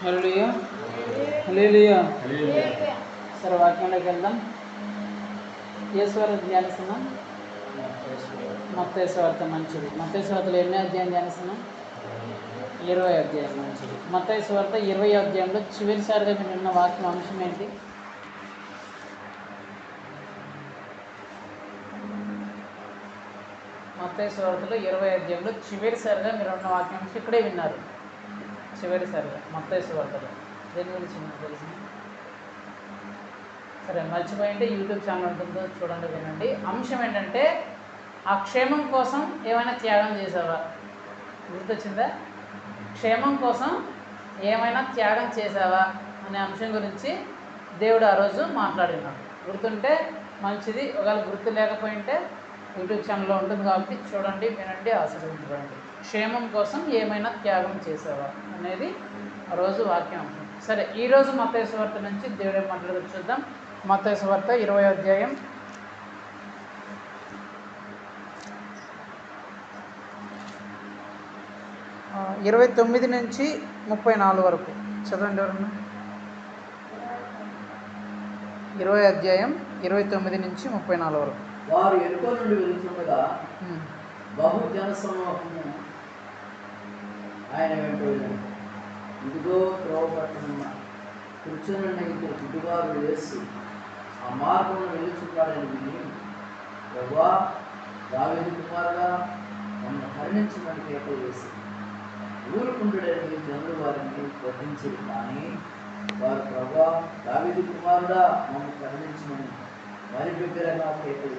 హల్లెలూయా హల్లెలూయా. సరే వాక్యంలోకి వెళ్దాం. యేసువార్త ధ్యానిస్తున్నాం. మత్తయి సువార్త మంచిది. మత్తయి సువార్తలో ఎన్ని అధ్యాయం ధ్యానిస్తున్నాం? 20 అధ్యాయం మంచిది. మత్తయి సువార్త 20 అధ్యాయంలో చివరిసారిగా మీరు విన్న వాక్యం అంశం ఏంటి? మత్తయి సువార్తలో 20 అధ్యాయంలో చివరిసారిగా మీరు ఉన్న వాక్యం అంశం ఇక్కడే విన్నారు. చివరిసారిగా మత్తయి సువార్తలో దేని గురించి మీకు తెలిసింది? సరే, మర్చిపోయింటే యూట్యూబ్ ఛానల్ ఉంటుందో చూడండి, వినండి. అంశం ఏంటంటే, ఆ క్షేమం కోసం ఏమైనా త్యాగం చేసావా? గుర్తొచ్చిందా? క్షేమం కోసం ఏమైనా త్యాగం చేసావా అనే అంశం గురించి దేవుడు ఆ రోజు మాట్లాడినాడు. గుర్తుంటే మంచిది, ఒకవేళ గుర్తు లేకపోయింటే యూట్యూబ్ ఛానల్లో ఉంటుంది కాబట్టి చూడండి, వినండి, ఆశీర్వదించబడండి. క్షేమం కోసం ఏమైనా త్యాగం చేసావా అనేది ఆ రోజు వాక్యం అంశం. సరే, ఈరోజు మత్తయి సువార్త నుంచి దేవుడు ఏం మాట్లాడుతూ చూద్దాం. మత్తయి సువార్త 20 అధ్యాయం 29 నుంచి 34 వరకు చదవండి ఎవరన్నా. 20 అధ్యాయం 29 నుంచి 34 వరకు. వారు ఎరుకో నుండి వెళుతుండగా బహు జన సమూహము ఆయన వెంట వెళ్ళారు. ఇదిగో త్రోవ పట్టునున్న కూర్చున్న ఇద్దరు గుడ్డివారు వేసి ఆ మార్గమును వెళ్ళుచున్నాడని విని, ప్రభువా, దావీదు కుమారుడా, మమ్మల్ని కరుణించమని కేకలు వేసి ఊరుకుంటుడని జనులు వారిని గద్దించారు. కానీ వారు, ప్రభువా, దావీదు కుమారుడా, మమ్మల్ని కరుణించమని వారి బిగ్గరగా కేకలు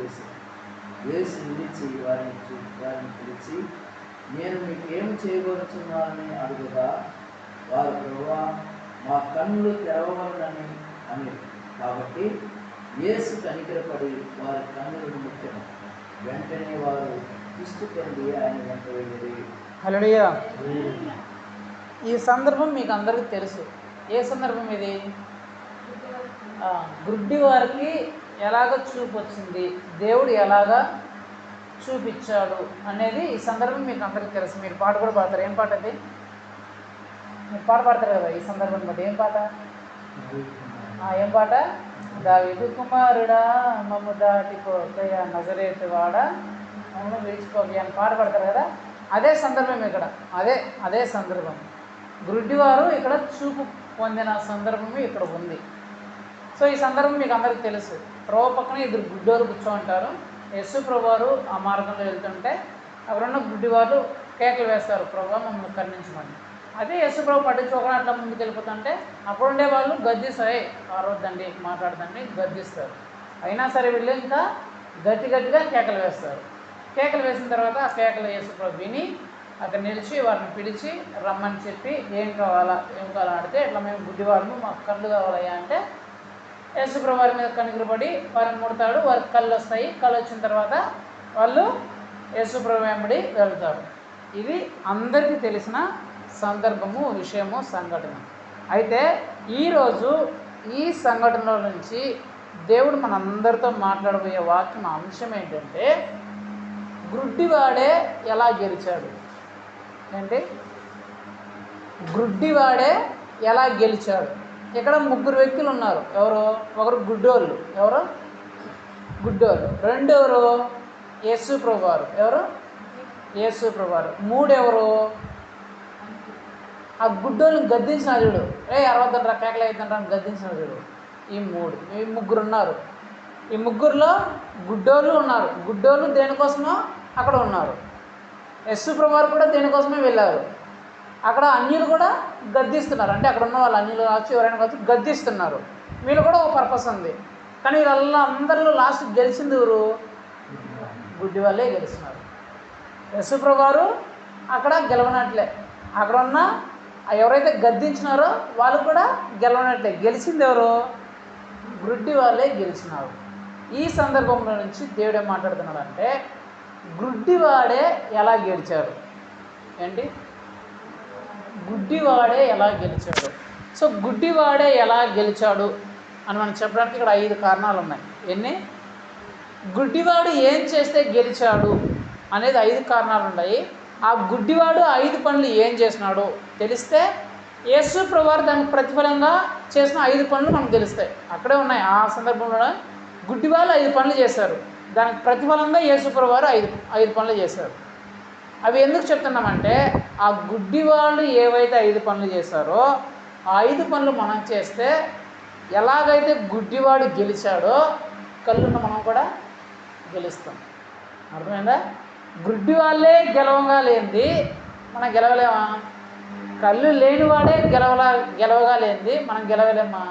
వేసి నిలిచి వారిని పిలిచి, నేను మీకు ఏమి చేయబోతున్నానని అడుగుగా, వారు, ప్రభువా, మా కన్నులు తెరవవలనని అని. కాబట్టి యేసు కనికరపడి వారి కన్నులను ముట్టెను. వెంటనే వారు తీసుకెళ్ళి ఆయన వెంట వెళ్ళి. హల్లెలూయా. ఈ సందర్భం మీకు అందరికీ తెలుసు. ఏ సందర్భం ఇది? గుడ్డి వారికి ఎలాగ చూపు వచ్చింది, దేవుడు ఎలాగా చూపించాడు అనేది ఈ సందర్భం మీకు అందరికీ తెలుసు. మీరు పాట కూడా పాడతారు. ఏం పాట అది? మీరు పాట పాడతారు కదా ఈ సందర్భం బట్టి. ఏం పాట? ఏం పాట? దావీదు కుమారుడా, మమ్ము దాటిపోకయా, నజరేతు వాడా, మమ్మల్ని విడిచిపోకయా అని పాట పాడతారు కదా. అదే సందర్భం ఇక్కడ. అదే సందర్భం. గుడ్డివారు ఇక్కడ చూపు పొందిన సందర్భం ఇక్కడ ఉంది. సో ఈ సందర్భం మీకు అందరికీ తెలుసు. త్రోవ పక్కన ఇద్దరు గుడ్డోలు కూర్చోంటారు. యేసు ప్రభువారు ఆ మార్గంలో వెళ్తుంటే ఎవరన్నా గుడ్డివారు కేకలు వేస్తారు, ప్రభువా, మమ్మల్ని కరుణించమని. అదే యేసు ప్రభు పట్టించుకోకుండా అట్లా ముందుకు వెళ్ళిపోతుంటే అప్పుడుండే వాళ్ళు గద్దిస్తాయి, ఆరోద్దండి, మాట్లాడదండి, గద్దిస్తారు. అయినా సరే వీళ్ళు ఇంకా గట్టిగా కేకలు వేస్తారు. కేకలు వేసిన తర్వాత ఆ కేకలు యేసు ప్రభు విని అక్కడ నిలిచి వారిని పిలిచి రమ్మని చెప్పి, ఏం కావాలా అంటే, ఇట్లా మేము గుడ్డివాళ్ళము, మాకు కళ్ళు కావాలయ్యా అంటే యేసు ప్రభు వారి మీద కనికరపడి వారిని ముడతాడు. వారికి కళ్ళు వస్తాయి. కళ్ళు వచ్చిన తర్వాత వాళ్ళు యేసు ప్రభు వెంబడి వెళ్తారు. ఇది అందరికీ తెలిసిన సందర్భము, విషయము, సంఘటన. అయితే ఈరోజు ఈ సంఘటనలో నుంచి దేవుడు మనందరితో మాట్లాడబోయే వాక్యం అంశం ఏంటంటే, గుడ్డివాడే ఎలా గెలిచాడు. ఏంటి? గుడ్డివాడే ఎలా గెలిచాడు. ఇక్కడ 3 వ్యక్తులు ఉన్నారు. ఎవరు? ఒకరు గుడ్డోళ్ళు. ఎవరు? గుడ్డోళ్ళు. 2 ఎవరు? యేసు ప్రభువారు. ఎవరు? యేసు ప్రభువారు. 3 ఎవరు? ఆ గుడ్డోళ్ళని గద్దించిన చూడు, అరవద్దండ్రా, కేకలు అవుతుండ్రా అని గద్దించిన చూడు. ఈ 3 ఉన్నారు. ఈ 3లో గుడ్డోళ్ళు ఉన్నారు. గుడ్డోళ్ళు దేనికోసమో అక్కడ ఉన్నారు. యేసు ప్రభువారు కూడా దేనికోసమే వెళ్ళారు. అక్కడ అన్యులు కూడా గద్దిస్తున్నారు. అంటే అక్కడ ఉన్న వాళ్ళు అన్యులు కావచ్చు, ఎవరైనా కావచ్చు, గద్దిస్తున్నారు. వీళ్ళు కూడా ఒక పర్పస్ ఉంది. కానీ వీళ్ళ అందరిలో లాస్ట్ గెలిచింది ఎవరు? గుడ్డి వాళ్ళే గెలిచినారు. యేసు ప్రభువారు అక్కడ గెలవనట్లే. అక్కడ ఉన్న ఎవరైతే గద్దించినారో వాళ్ళు కూడా గెలవనట్లే. గెలిచింది ఎవరు? గుడ్డి వాళ్ళే గెలిచినారు. ఈ సందర్భంలో నుంచి దేవుడు ఏం మాట్లాడుతున్నాడు అంటే, గుడ్డివాడే ఎలా గెలిచాడు. ఏంటి? గుడ్డివాడే ఎలా గెలిచాడు. సో గుడ్డివాడే ఎలా గెలిచాడు అని మనం చెప్పడానికి ఇక్కడ 5 కారణాలు ఉన్నాయి. ఎన్ని? గుడ్డివాడు ఏం చేస్తే గెలిచాడు అనేది 5 కారణాలు ఉన్నాయి. ఆ గుడ్డివాడు 5 పనులు ఏం చేసినాడో తెలిస్తే యేసు ప్రభువారు దానికి ప్రతిఫలంగా చేసిన 5 పనులు మనకు తెలుస్తాయి. అక్కడే ఉన్నాయి. ఆ సందర్భంలో గుడ్డి వాళ్ళు 5 పనులు చేశారు. దానికి ప్రతిఫలంగా యేసు ప్రభువారు 5 పనులు చేశారు. అవి ఎందుకు చెప్తున్నామంటే ఆ గుడ్డి వాళ్ళు ఏవైతే 5 పనులు చేశారో ఆ 5 పనులు మనం చేస్తే ఎలాగైతే గుడ్డివాడు గెలిచాడో కళ్ళున్న మనం కూడా గెలుస్తాం. అర్థమైందా? గుడ్డి వాళ్ళే గెలవగా లేనిది మనం గెలవలేమా? కళ్ళు లేనివాడే గెలవగా లేనిది మనం గెలవలేమా?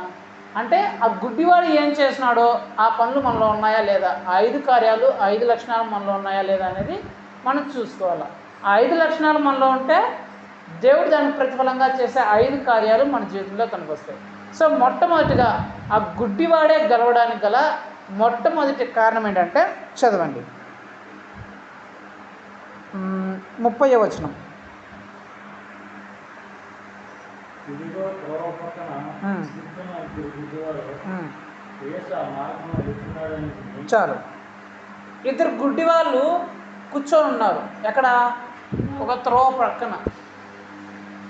అంటే ఆ గుడ్డివాడు ఏం చేస్తున్నాడో ఆ పనులు మనలో ఉన్నాయా లేదా, ఆ 5 కార్యాలు 5 లక్షణాలు మనలో ఉన్నాయా లేదా అనేది మనం చూసుకోవాలి. ఆ 5 లక్షణాలు మనలో ఉంటే దేవుడు దానికి ప్రతిఫలంగా చేసే 5 కార్యాలు మన జీవితంలో కనిపిస్తాయి. సో మొట్టమొదటిగా ఆ గుడ్డివాడే గెలవడానికి గల మొట్టమొదటి కారణం ఏంటంటే చదవండి 30వ వచనం. ఇదిగో త్రోవ పక్కన కూర్చున్న ఇద్దరు గుడ్డివారు యేసు ఆ మార్గంలో వెళ్తున్నాడని విని. చాలు. 2 గుడ్డి వాళ్ళు కూర్చొని ఉన్నారు. ఎక్కడ? ఒక త్రోవ ప్రక్కన.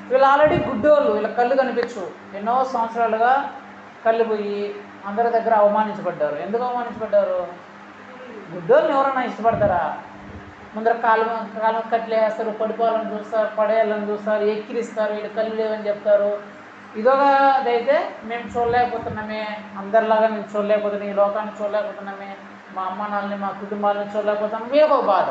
వీళ్ళు ఆల్రెడీ గుడ్డోళ్ళు, వీళ్ళ కళ్ళు కనిపించు. ఎన్నో సంవత్సరాలుగా కళ్ళు పోయి అందరి దగ్గర అవమానించబడ్డారు. ఎందుకు అవమానించబడ్డారు? గుడ్డోళ్ళని ఎవరైనా ఇష్టపడతారా? ముందర కాలు కట్లు వేస్తారు, పడిపోవాలని చూస్తారు, పడేయాలని చూస్తారు, ఎక్కిరిస్తారు, వీళ్ళు కళ్ళు లేవని చెప్తారు. ఇదొకదైతే మేము చూడలేకపోతున్నామే, అందరిలాగా మేము చూడలేకపోతున్నాం, ఈ లోకాన్ని చూడలేకపోతున్నామే, మా అమ్మ నాన్నని మా కుటుంబాలను చూడలేకపోతున్నాం. వీళ్ళకి ఒక బాధ.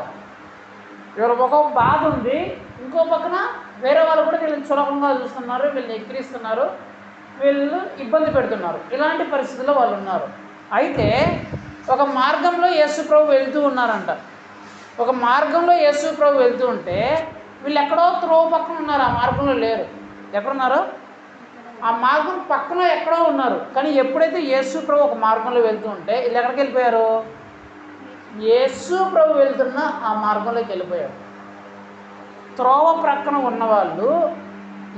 వీళ్ళకి ఒక బాధ ఉంది. ఇంకో పక్కన వేరే వాళ్ళు కూడా వీళ్ళని చులకంగా చూస్తున్నారు, వీళ్ళని ఎక్కిరిస్తున్నారు, వీళ్ళు ఇబ్బంది పెడుతున్నారు. ఇలాంటి పరిస్థితుల్లో వాళ్ళు ఉన్నారు. అయితే ఒక మార్గంలో యేసు ప్రభు వెళ్తూ ఉన్నారంట. ఒక మార్గంలో యేసు ప్రభు వెళ్తూ ఉంటే వీళ్ళు ఎక్కడో త్రోవ పక్కన ఉన్నారు, ఆ మార్గంలో లేరు. ఎక్కడున్నారు? ఆ మార్గం పక్కన ఎక్కడో ఉన్నారు. కానీ ఎప్పుడైతే యేసు ప్రభు ఒక మార్గంలో వెళ్తూ ఉంటే వీళ్ళు ఎక్కడికి వెళ్ళిపోయారు? యేసు ప్రభు వెళ్తున్న ఆ మార్గంలోకి వెళ్ళిపోయారు. త్రోవ ప్రక్కన ఉన్నవాళ్ళు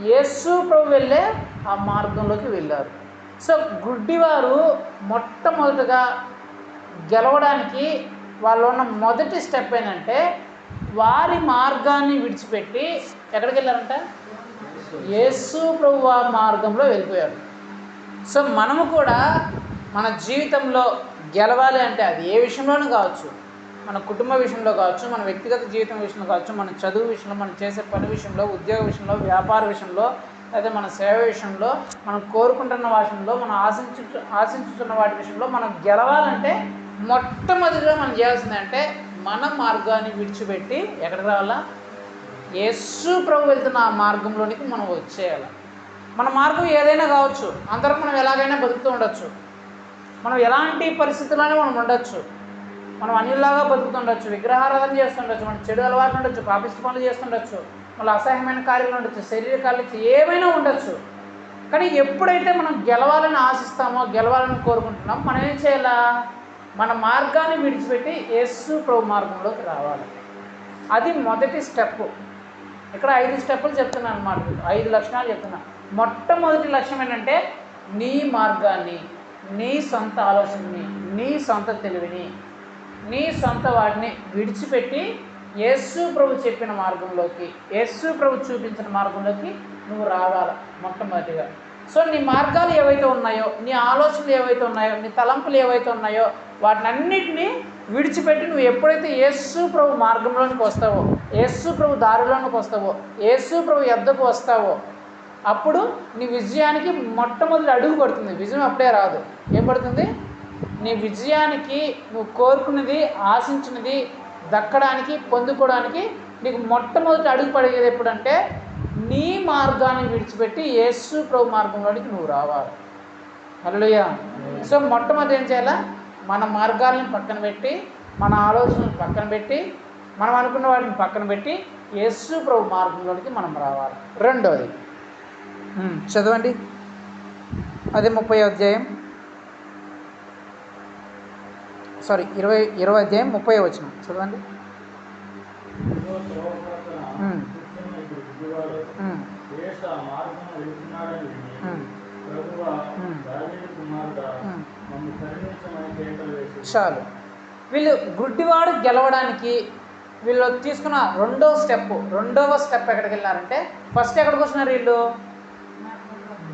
యేసు ప్రభు వెళ్ళే ఆ మార్గంలోకి వెళ్ళారు. సో గుడ్డివారు మొట్టమొదటిగా గెలవడానికి వాళ్ళు ఉన్న మొదటి స్టెప్ ఏంటంటే వారి మార్గాన్ని విడిచిపెట్టి ఎక్కడికి వెళ్ళారంట? యేసు ప్రభు ఆ మార్గంలో వెళ్ళిపోయారు. సో మనము కూడా మన జీవితంలో గెలవాలి అంటే అది ఏ విషయంలోనూ కావచ్చు, మన కుటుంబ విషయంలో కావచ్చు, మన వ్యక్తిగత జీవితం విషయంలో కావచ్చు, మన చదువు విషయంలో, మనం చేసే పని విషయంలో, ఉద్యోగ విషయంలో, వ్యాపార విషయంలో, లేదా మన సేవ విషయంలో, మనం కోరుకుంటున్న విషయంలో, మనం ఆశించుతున్న వాటి విషయంలో మనం గెలవాలంటే మొట్టమొదటిగా మనం చేయాల్సింది అంటే మన మార్గాన్ని విడిచిపెట్టి ఎక్కడికి రావాలా? యేసు ప్రభు వెళ్తున్న ఆ మార్గంలోనికి మనం వచ్చేయాలి. మన మార్గం ఏదైనా కావచ్చు, అందరం మనం ఎలాగైనా బతుకుతూ ఉండొచ్చు, మనం ఎలాంటి పరిస్థితుల్లోనే మనం ఉండొచ్చు, మనం అన్యుల్లాగా బతుకుతుండొచ్చు, విగ్రహారాధన చేస్తుండొచ్చు, మనం చెడు అలవాట్లు ఉండొచ్చు, పాపిష్టి పనులు చేస్తుండొచ్చు, మళ్ళీ అసహ్యమైన కార్యాలు ఉండొచ్చు, శరీర కార్యాలు ఏమైనా ఉండొచ్చు. కానీ ఎప్పుడైతే మనం గెలవాలని ఆశిస్తామో, గెలవాలని కోరుకుంటున్నామో, మనం ఏం చేయాలా? మన మార్గాన్ని విడిచిపెట్టి యేసు ప్రభు మార్గంలోకి రావాలి. అది మొదటి స్టెప్. ఇక్కడ 5 స్టెప్పులు చెప్తున్నాను అన్నమాట, 5 లక్షణాలు చెప్తున్నా. మొట్టమొదటి లక్ష్యం ఏంటంటే నీ మార్గాన్ని, నీ సొంత ఆలోచనని, నీ సొంత తెలివిని, నీ సొంత వాటిని విడిచిపెట్టి యేసు ప్రభు చెప్పిన మార్గంలోకి, యేసు ప్రభు చూపించిన మార్గంలోకి నువ్వు రావాలి మొట్టమొదటిగా. సో నీ మార్గాలు ఏవైతే ఉన్నాయో, నీ ఆలోచనలు ఏవైతే ఉన్నాయో, నీ తలంపులు ఏవైతే ఉన్నాయో వాటిని అన్నిటినీ విడిచిపెట్టి నువ్వు ఎప్పుడైతే యేసు ప్రభు మార్గంలోనికి వస్తావో, యేసు ప్రభు దారిలోనికి వస్తావో, యేసు ప్రభు యొద్దకు వస్తావో అప్పుడు నీ విజయానికి మొట్టమొదటి అడుగు పడుతుంది. విజయం అప్పుడే రాదు. ఏం పడుతుంది? నీ విజయానికి నువ్వు కోరుకున్నది, ఆశించినది దక్కడానికి, పొందుకోవడానికి నీకు మొట్టమొదటి అడుగు పడేది ఎప్పుడంటే నీ మార్గాన్ని విడిచిపెట్టి యేసు ప్రభు మార్గంలోనికి నువ్వు రావాలి. హల్లెలూయా. సో మొట్టమొదటి ఏం చేయాలా? మన మార్గాలను పక్కన పెట్టి, మన ఆలోచనలను పక్కన పెట్టి, మనం అనుకున్న వాటిని పక్కన పెట్టి యేసు ప్రభు మార్గంలోనికి మనం రావాలి. రెండోది చదవండి, అదే 30వ అధ్యాయం, సారీ 20వ అధ్యాయం 30వ వచనం చదవండి. ఇదిగో త్రోవ పక్కన కూర్చున్న ఇద్దరు గుడ్డివారు యేసు ఆ మార్గంలో వెళ్తున్నాడని విని, ప్రభువా, దావీదు కుమారుడా, మమ్ము కరుణించమని కేకలు వేసి. చాలు. వీళ్ళు గుడ్డివాడు గెలవడానికి వీళ్ళు తీసుకున్న రెండవ స్టెప్ ఎక్కడికి వెళ్ళారంటే, ఫస్ట్ ఎక్కడికి వస్తున్నారు వీళ్ళు?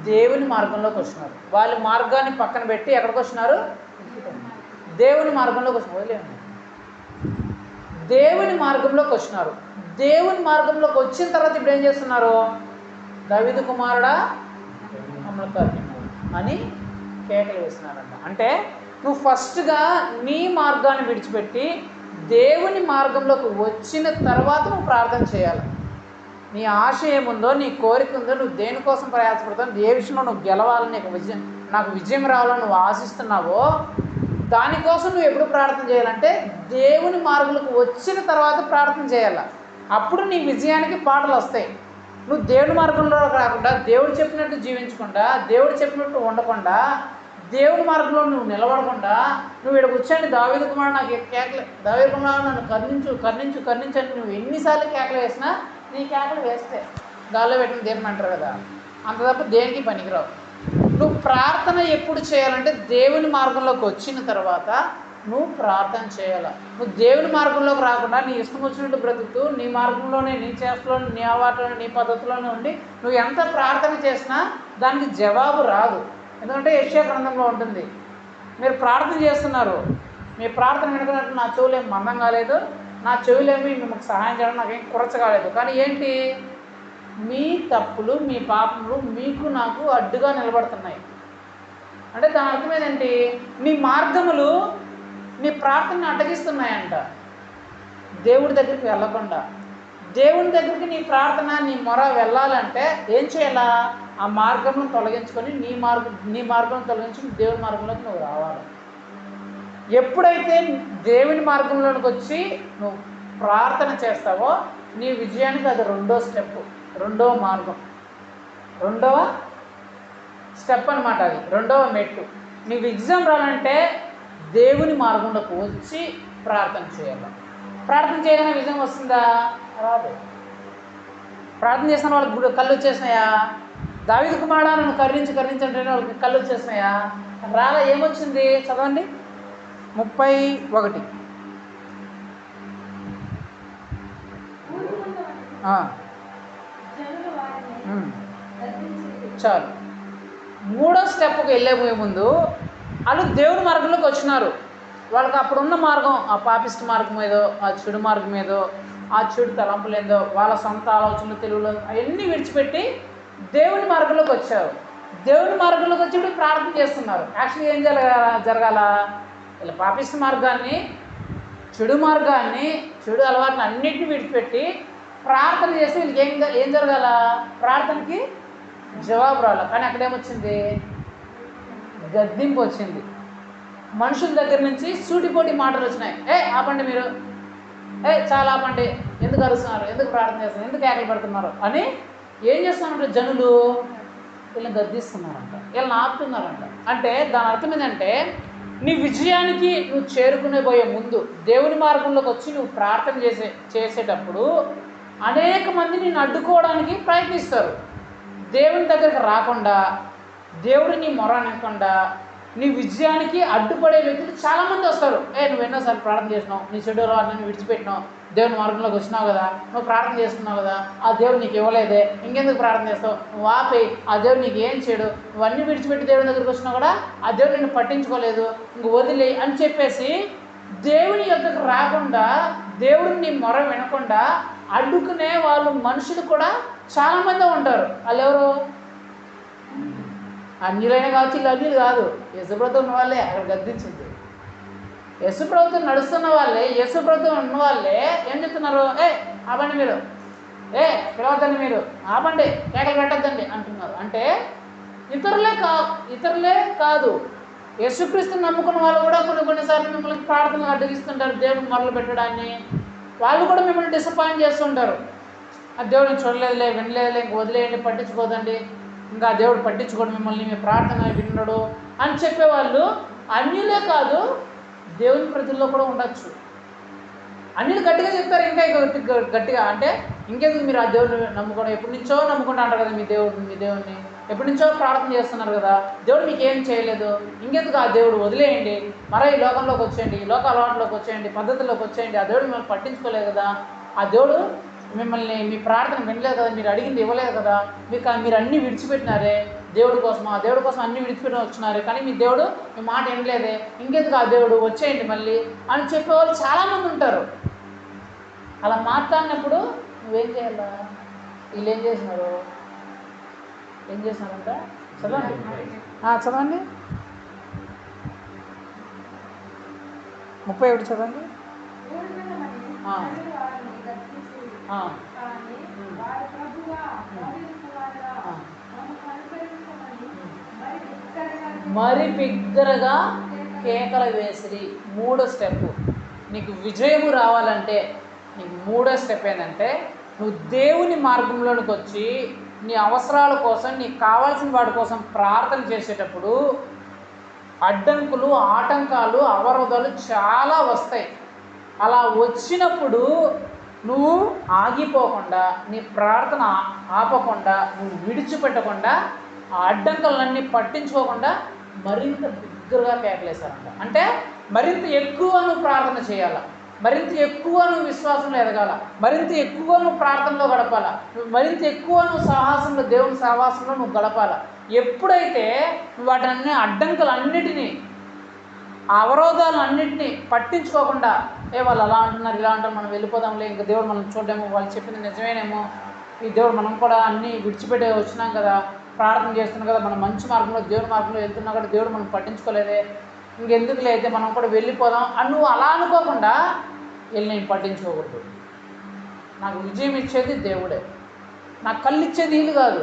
దేవుని మార్గంలోకి వచ్చినారు. వాళ్ళ మార్గాన్ని పక్కన పెట్టి ఎక్కడికి వచ్చినారు? దేవుని మార్గంలోకి వచ్చినారు. దేవుని మార్గంలోకి వచ్చినారు. దేవుని మార్గంలోకి వచ్చిన తర్వాత ఇప్పుడు ఏం చేస్తున్నారు? దావీదు కుమారుడా మమ్మల్ని కరుణించు అని కేకలు వేస్తున్నారంట. అంటే నువ్వు ఫస్ట్గా నీ మార్గాన్ని విడిచిపెట్టి దేవుని మార్గంలోకి వచ్చిన తర్వాత నువ్వు ప్రార్థన చేయాలి. నీ ఆశ ఏముందో, నీ కోరిక ఉందో, నువ్వు దేనికోసం ప్రయాసపడతావు, ఏ విషయంలో నువ్వు గెలవాలని, నాకు విజయం రావాలని నువ్వు ఆశిస్తున్నావో దానికోసం నువ్వు ఎప్పుడు ప్రార్థన చేయాలంటే దేవుని మార్గంలోకి వచ్చిన తర్వాత ప్రార్థన చేయాలి. అప్పుడు నీ విజయానికి పాటలు వస్తాయి. నువ్వు దేవుని మార్గంలో కాకుండా, దేవుడు చెప్పినట్టు జీవించకుండా, దేవుడు చెప్పినట్టు ఉండకుండా, దేవుని మార్గంలో నువ్వు నిలబడకుండా, నువ్వు ఇక్కడ కూర్చొని దావీదు కుమారుడు నాకు కేకలు, దావీదు కుమారుడు నన్ను కరుణించు కరుణించు కరుణించని నువ్వు ఎన్నిసార్లు కేకలు వేసినా నీ కేకలు వేస్తే గాల్లో పెట్టిన దేవుని అంటారు కదా, అంత తప్ప దేనికి పనికిరావు. నువ్వు ప్రార్థన ఎప్పుడు చేయాలంటే దేవుని మార్గంలోకి వచ్చిన తర్వాత నువ్వు ప్రార్థన చేయాలి. నువ్వు దేవుని మార్గంలోకి రాకుండా నీ ఇష్టం వచ్చినట్టు బ్రతుకుతూ నీ మార్గంలోనే, నీ చేస్తలోనే, నీ అలవాట్లోనే, నీ పద్ధతిలోనే ఉండి నువ్వు ఎంత ప్రార్థన చేసినా దానికి జవాబు రాదు. ఎందుకంటే యెషయా గ్రంథంలో ఉంటుంది, మీరు ప్రార్థన చేస్తున్నారు, మీ ప్రార్థన వినుకున్నట్టు నా చెవులేమి మందం కాలేదు, నా చెవులేమి మిమ్మల్ని సహాయం చేయడం నాకేం కురచ కాలేదు, కానీ ఏంటి, మీ తప్పులు మీ పాపములు మీకు నాకు అడ్డుగా నిలబడుతున్నాయి. అంటే దాని అర్థం ఏంటంటే నీ మార్గములు నీ ప్రార్థనను అడ్డగిస్తున్నాయంట. దేవుడి దగ్గరికి వెళ్ళకుండా, దేవుని దగ్గరికి నీ ప్రార్థన నీ మొర వెళ్ళాలంటే ఏం చేయాలా? ఆ మార్గంను తొలగించుకొని నీ మార్గం తొలగించుకుని దేవుని మార్గంలోకి నువ్వు రావాలి. ఎప్పుడైతే దేవుని మార్గంలోకి వచ్చి నువ్వు ప్రార్థన చేస్తావో నీ విజయానికి అది రెండో స్టెప్, రెండవ మార్గం, రెండవ స్టెప్ అనమాట. అది రెండవ మెట్టు. నీకు విజయం రావాలంటే దేవుని మార్గంలోకి వచ్చి ప్రార్థన చేయాలి. ప్రార్థన చేయగానే విజయం వస్తుందా? రాదు. ప్రార్థన చేసిన వాళ్ళకి కళ్ళు వచ్చేసినాయా? దావీదు కుమారుడా నన్ను కరుణించంటే వాళ్ళకి కళ్ళు వచ్చేసినాయా? రాలా. ఏమొచ్చింది? చదవండి 31. చాలు. మూడో స్టెప్కి వెళ్ళే ముందు వాళ్ళు దేవుని మార్గంలోకి వచ్చినారు. వాళ్ళకి అప్పుడున్న మార్గం, ఆ పాపిస్ట్ మార్గం ఏదో, ఆ చెడు మార్గం ఏదో, ఆ చెడు తలంపులు ఏదో, వాళ్ళ సొంత ఆలోచనలు, తెలుగులో అవన్నీ విడిచిపెట్టి దేవుని మార్గంలోకి వచ్చారు. దేవుని మార్గంలోకి వచ్చి ఇప్పుడు ప్రార్థన చేస్తున్నారు. యాక్చువల్గా ఏం జరగాల? ఇలా పాపిస్ట్ మార్గాన్ని, చెడు మార్గాన్ని, చెడు అలవాట్లను అన్నింటినీ విడిచిపెట్టి ప్రార్థన చేస్తే వీళ్ళకి ఏం జరగాల? ప్రార్థనకి జవాబు రావాలి. కానీ అక్కడేమొచ్చింది? గద్దింపు వచ్చింది. మనుషుల దగ్గర నుంచి సూటిపోటి మాటలు వచ్చినాయి. ఆపండి మీరు, చాలా ఆపండి, ఎందుకు అరుస్తున్నారు, ఎందుకు ప్రార్థన చేస్తున్నారు, ఎందుకు ఏకలు పెడుతున్నారు అని ఏం చేస్తున్నారంటే జనులు వీళ్ళని గద్దిస్తున్నారంట, వీళ్ళని ఆపుతున్నారంట. అంటే దాని అర్థం ఏంటంటే నీ విజయానికి నువ్వు చేరుకునే పోయే ముందు దేవుని మార్గంలోకి వచ్చి నువ్వు ప్రార్థన చేసేటప్పుడు అనేక మంది నిన్ను అడ్డుకోవడానికి ప్రయత్నిస్తారు. దేవుని దగ్గరికి రాకుండా, దేవుడు నీ మొర అనకుండా నీ విజయానికి అడ్డుపడే వ్యక్తులు చాలామంది వస్తారు. నువ్వు ఎన్నోసార్లు ప్రార్థన చేసినావు, నీ చెడు అలవాట్లని విడిచిపెట్టినావు, దేవుని మార్గంలోకి వచ్చినావు కదా, నువ్వు ప్రార్థన చేస్తున్నావు కదా, ఆ దేవుడు నీకు ఇవ్వలేదే, ఇంకెందుకు ప్రార్థన చేస్తావు, నువ్వు ఆపేయి, ఆ దేవుడు నీకు ఏం చేయడు, నువ్వన్నీ విడిచిపెట్టి దేవుని దగ్గరికి వచ్చినా కూడా ఆ దేవుడు నిన్ను పట్టించుకోలేదు, ఇంక వదిలేయి అని చెప్పేసి దేవుని యొక్కకు రాకుండా, దేవుడిని నీ మొర వినకుండా అడ్డుకునే వాళ్ళు మనుషులు కూడా చాలామంది ఉంటారు. వాళ్ళు ఎవరు? అన్యులైనా కావచ్చు, ఇలా అన్యులు కాదు, యేసుప్రభుత్వం ఉన్న వాళ్ళే అక్కడ గద్దించింది. యేసుప్రభుత్వం నడుస్తున్న వాళ్ళే, యేసుప్రభుత్వం ఉన్న వాళ్ళే ఏం చెప్తున్నారు? ఆపండి మీరు, పిలవద్దండి మీరు, ఆపండి, కేకలు పెట్టద్దండి అంటున్నారు. అంటే ఇతరులే కాదు, యేసుక్రీస్తుని నమ్ముకున్న వాళ్ళు కూడా కొన్నిసార్లు మిమ్మల్ని ప్రార్థనలు అడ్డగిస్తుంటారు. దేవుడిని మొదలు పెట్టడాన్ని వాళ్ళు కూడా మిమ్మల్ని డిసప్పాయింట్ చేస్తుంటారు. ఆ దేవుడిని చూడలేదులే, వినలేదులే, ఇంక వదిలేయండి, పట్టించుకోదండి, ఇంకా దేవుడు పట్టించుకోడు మిమ్మల్ని, మీ ప్రార్థన వినడు అని చెప్పేవాళ్ళు అన్యులే కాదు, దేవుని ప్రజల్లో కూడా ఉండొచ్చు. అన్యులు గట్టిగా చెప్తారు, ఇంకా గట్టిగా అంటే ఇంకెందుకు మీరు ఆ దేవుడిని నమ్ముకోవడం, ఎప్పటి నుంచో నమ్ముకుంటూ అంటారు కదా మీ దేవుడిని ఎప్పటి నుంచో ప్రార్థన చేస్తున్నారు కదా, దేవుడు మీకు ఏం చేయలేదు, ఇంకెందుకు ఆ దేవుడు వదిలేయండి, మరో ఈ లోకంలోకి వచ్చేయండి, ఈ లోక అలవాట్లోకి వచ్చేయండి, పద్ధతుల్లోకి వచ్చేయండి, ఆ దేవుడు మిమ్మల్ని పట్టించుకోలేదు కదా, ఆ దేవుడు మిమ్మల్ని మీ ప్రార్థన వినలేదు కదా, మీరు అడిగింది ఇవ్వలేదు కదా, మీరు అన్నీ విడిచిపెట్టినారే, దేవుడి కోసం ఆ దేవుడి కోసం అన్ని విడిచిపెట్టి వచ్చినారు, కానీ మీ దేవుడు మీ మాట వినలేదే, ఇంకెందుకు ఆ దేవుడు వచ్చేయండి మళ్ళీ అని చెప్పేవాళ్ళు చాలామంది ఉంటారు. అలా మాట్లాడినప్పుడు నువ్వేం చేయాలా? వీళ్ళు ఏం చేసినారంట చదవండి, చదవండి 31 చదవండి. మరి బిగ్గరగా కేకలు వేసిరి. 3వ స్టెప్. నీకు విజయము రావాలంటే నీకు 3వ స్టెప్ ఏంటంటే, నువ్వు దేవుని మార్గంలోనికి వచ్చి నీ అవసరాల కోసం, నీకు కావాల్సిన వాటి కోసం ప్రార్థన చేసేటప్పుడు అడ్డంకులు, ఆటంకాలు, అవరోధాలు చాలా వస్తాయి. అలా వచ్చినప్పుడు నువ్వు ఆగిపోకుండా, నీ ప్రార్థన ఆపకుండా, నువ్వు విడిచిపెట్టకుండా, ఆ అడ్డంకులన్నీ పట్టించుకోకుండా మరింత బిగ్గరగా కేకలేశారంట. అంటే మరింత ఎక్కువ నువ్వు ప్రార్థన చేయాల, మరింత ఎక్కువ నువ్వు విశ్వాసంలో ఎదగాల, మరింత ఎక్కువ నువ్వు ప్రార్థనలో గడపాల, మరింత ఎక్కువ నువ్వు సహవాసంలో, దేవుని సహవాసంలో నువ్వు గడపాల. ఎప్పుడైతే నువ్వు వాటన్ని అడ్డంకులన్నిటినీ, ఆ అవరోధాలన్నింటినీ పట్టించుకోకుండా, వాళ్ళు అలా అంటున్నారు, ఇలా అంటారు, మనం వెళ్ళిపోదాంలే, ఇంకా దేవుడు మనం చూడలేము, వాళ్ళు చెప్పింది నిజమేనేమో, ఈ దేవుడు మనం కూడా అన్నీ విడిచిపెట్టే వచ్చినాం కదా, ప్రార్థన చేస్తున్నాం కదా, మనం మంచి మార్గంలో దేవుని మార్గంలో వెళ్తున్నా కూడా దేవుడు మనం పట్టించుకోలేదే, ఇంకెందుకు అయితే మనం కూడా వెళ్ళిపోదాం అని నువ్వు అలా అనుకోకుండా వెళ్ళి నేను పట్టించుకోకూడదు. నాకు విజయం ఇచ్చేది దేవుడే, నాకు కళ్ళు ఇచ్చేది వీళ్ళు కాదు.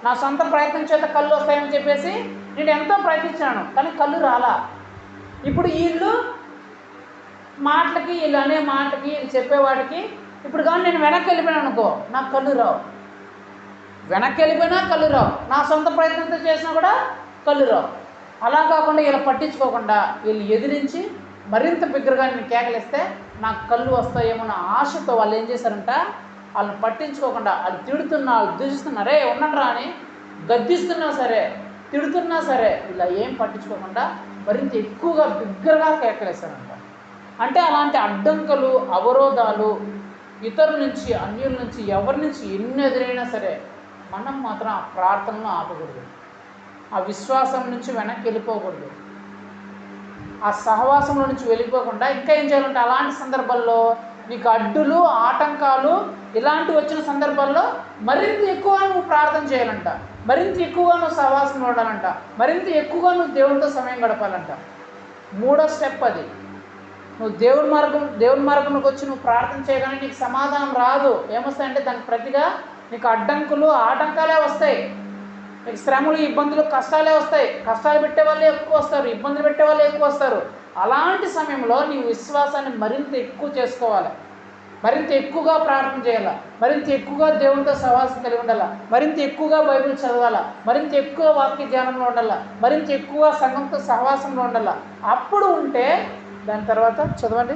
నా సొంత ప్రయత్నం చేత కళ్ళు వస్తాయని చెప్పేసి నేను ఎంతో ప్రయత్నించాను, కానీ కళ్ళు రాలా. ఇప్పుడు వీళ్ళు మాటలకి, వీళ్ళు అనే మాటకి, వీళ్ళు చెప్పేవాడికి ఇప్పుడు కానీ నేను వెనక్కి వెళ్ళిపోయాను అనుకో, నాకు కళ్ళు రావు. వెనక్కి వెళ్ళిపోయినా కళ్ళు రావు, నా సొంత ప్రయత్నంతో చేసినా కూడా కళ్ళు రావు. అలా కాకుండా వీళ్ళు పట్టించుకోకుండా వీళ్ళు ఎదిరించి మరింత బిగ్గరగా నేను కేకలిస్తే నాకు కళ్ళు వస్తాయేమో నా ఆశతో వాళ్ళు ఏం చేశారంట, వాళ్ళని పట్టించుకోకుండా, వాళ్ళు తిడుతున్నా, వాళ్ళు దూషిస్తున్నారే ఉండరా అని గద్దిస్తున్నా సరే, తిడుతున్నా సరే, ఇలా ఏం పట్టించుకోకుండా మరింత ఎక్కువగా బిగ్గరగా కేకలేశారంట. అంటే అలాంటి అడ్డంకులు, అవరోధాలు ఇతరుల నుంచి, అన్యుల నుంచి, ఎవరి నుంచి ఎన్ని ఎదురైనా సరే మనం మాత్రం ఆ ప్రార్థనను ఆపకూడదు, ఆ విశ్వాసం నుంచి వెనక్కి వెళ్ళిపోకూడదు, ఆ సహవాసంలో నుంచి వెళ్ళిపోకుండా ఇంకా ఏం చేయాలంటే అలాంటి సందర్భాల్లో నీకు అడ్డులు, ఆటంకాలు ఇలాంటివి వచ్చిన సందర్భాల్లో మరింత ఎక్కువగా నువ్వు ప్రార్థన చేయాలంట, మరింత ఎక్కువగా నువ్వు సహవాసంలో ఉండాలంట, మరింత ఎక్కువగా నువ్వు దేవునితో సమయం గడపాలంట. 3వ స్టెప్ అది. నువ్వు దేవుని మార్గంలోకి వచ్చి నువ్వు ప్రార్థన చేయగానే నీకు సమాధానం రాదు. ఏమొస్తాయంటే దానికి ప్రతిగా నీకు అడ్డంకులు, ఆటంకాలే వస్తాయి, నీకు శ్రమలు, ఇబ్బందులు, కష్టాలే వస్తాయి. కష్టాలు పెట్టే వాళ్ళే ఎక్కువ వస్తారు, ఇబ్బందులు పెట్టే వాళ్ళే ఎక్కువ వస్తారు. అలాంటి సమయంలో నీ విశ్వాసాన్ని మరింత ఎక్కువ చేసుకోవాలి, మరింత ఎక్కువగా ప్రార్థన చేయాలి, మరింత ఎక్కువగా దేవునితో సహవాసం కలిగి ఉండాలి, మరింత ఎక్కువగా బైబిల్ చదవాలి, మరింత ఎక్కువ వాక్య ధ్యానంలో ఉండాలి, మరింత ఎక్కువ సంఘంతో సహవాసంలో ఉండాలి. అప్పుడు ఉంటే దాని తర్వాత చదవండి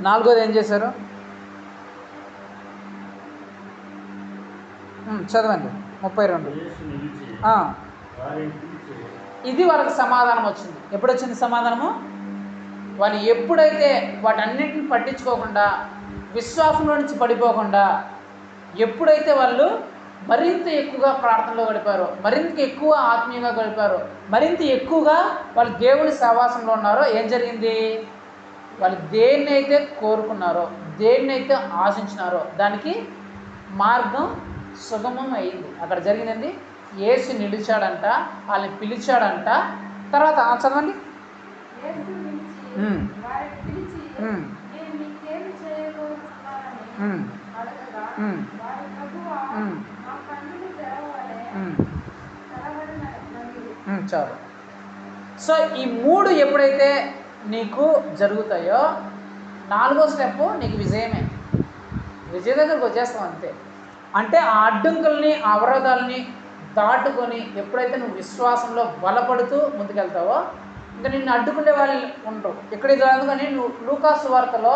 4వది ఏం చేశారు చదవండి 32. ఇది వాళ్ళకి సమాధానం వచ్చింది. ఎప్పుడు వచ్చింది సమాధానము? వాళ్ళు ఎప్పుడైతే వాటన్నిటిని పట్టించుకోకుండా, విశ్వాసంలో నుంచి పడిపోకుండా, ఎప్పుడైతే వాళ్ళు మరింత ఎక్కువగా ప్రార్థనలో గడిపారో, మరింత ఎక్కువ ఆత్మీయంగా గడిపారో, మరింత ఎక్కువగా వాళ్ళు దేవుని సహవాసంలో ఉన్నారో ఏం జరిగింది? వాళ్ళు దేన్నైతే కోరుకున్నారో, దేన్నైతే ఆశించినారో దానికి మార్గం సుగమం అయింది. అక్కడ జరిగిందండి, యేసు నిలిచాడంట, వాళ్ళని పిలిచాడంట. తర్వాత చదవండి. చాలు. సో ఈ 3 ఎప్పుడైతే నీకు జరుగుతాయో 4వ స్టెప్ నీకు విజయమే. విజయ దగ్గరకు వచ్చేస్తావు అంతే. అంటే ఆ అడ్డంకుల్ని, ఆ అవరోధాలని దాటుకొని ఎప్పుడైతే నువ్వు విశ్వాసంలో బలపడుతూ ముందుకెళ్తావో ఇంకా నిన్ను అడ్డుకునే వాళ్ళు ఉండరు. ఇక్కడ కాదు కానీ నువ్వు లూకా సువార్తలో,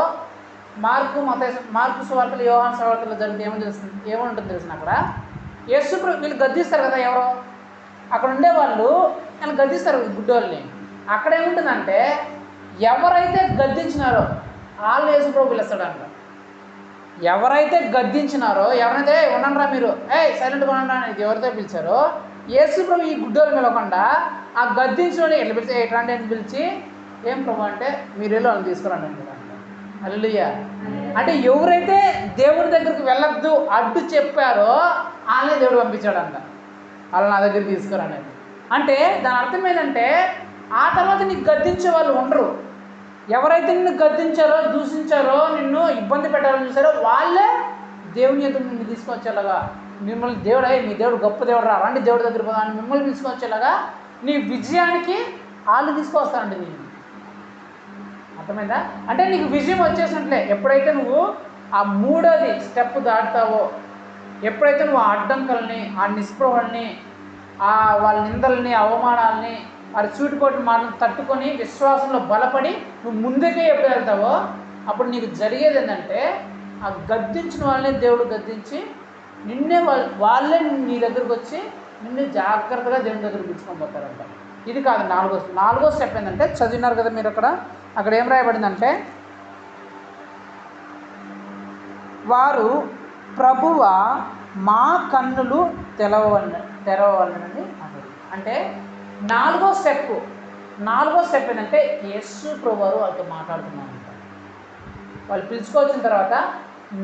మార్కు సువార్తలో, యోహాను సువార్తలో జరిగితే ఏముంటుంది తెలిసిన అక్కడ యేసు వీళ్ళు గద్దిస్తారు కదా, ఎవరో అక్కడ ఉండేవాళ్ళు వీళ్ళు గద్దిస్తారు గుడ్డోళ్ళని. అక్కడ ఏముంటుందంటే ఎవరైతే గద్దించినారో వాళ్ళు యేసు ప్రభు పిలుస్తాడంట. ఎవరైతే గద్దించినారో, ఎవరైతే ఉండండిరా మీరు, సైలెంట్గా ఉండండి అని ఎవరితో పిలిచారో యేసు ప్రభు ఈ గుడ్డోలు పిలవకుండా ఆ గద్దించిన ఎట్లా పిలిచి ఎట్లాంటి అని పిలిచి ఏం ప్రభు అంటే మీరు వెళ్ళి వాళ్ళని తీసుకురండి అంటారు. హల్లెలూయా. అంటే ఎవరైతే దేవుడి దగ్గరికి వెళ్ళొద్దు అడ్డు చెప్పారో వాళ్ళనే దేవుడు పంపించాడంట, వాళ్ళు నా దగ్గరికి తీసుకురండి. అంటే దాని అర్థం ఏంటంటే ఆ తర్వాత నీకు గద్దించే వాళ్ళు ఉండరు. ఎవరైతే నిన్ను గద్దించారో, దూషించారో, నిన్ను ఇబ్బంది పెట్టాలని చూసారో వాళ్ళే దేవుని ఎదురు నిన్ను తీసుకొచ్చేలాగా, మిమ్మల్ని దేవుడు మీ దేవుడు గొప్ప దేవుడు రా అలాంటి దేవుడి దగ్గర పోదా అని మిమ్మల్ని తీసుకొచ్చేలాగా నీ విజయానికి వాళ్ళు తీసుకొస్తారండి నేను. అర్థమైందా? అంటే నీకు విజయం వచ్చేసినట్లే. ఎప్పుడైతే నువ్వు ఆ మూడోది స్టెప్ దాటుతావో, ఎప్పుడైతే నువ్వు ఆ అడ్డంకుల్ని, ఆ నిస్పృహల్ని, ఆ వాళ్ళ నిందల్ని, అవమానాలని, వారి చూటుకోటి మాటలు తట్టుకొని విశ్వాసంలో బలపడి నువ్వు ముందుకే ఎప్పుడు వెళ్తావో అప్పుడు నీకు జరిగేది ఏంటంటే ఆ గద్దించిన వాళ్ళనే దేవుడు గద్దించి నిన్నే వాళ్ళే నీ దగ్గరకు వచ్చి నిన్ను జాగ్రత్తగా దేవుని దగ్గర పిలుచుకొని పోతారంట. ఇది కాదు నాలుగో స్టెప్ ఏంటంటే చదివినారు కదా మీరు అక్కడ ఏం రాయబడిందంటే తెరవారు ప్రభువ మా కన్నులు తెరవవలనని అన్నారు. అంటే నాలుగో స్టెప్ ఏంటంటే యేసు ప్రభువారు వాళ్ళతో మాట్లాడుతున్నారంట. వాళ్ళు పిలుచుకొచ్చిన తర్వాత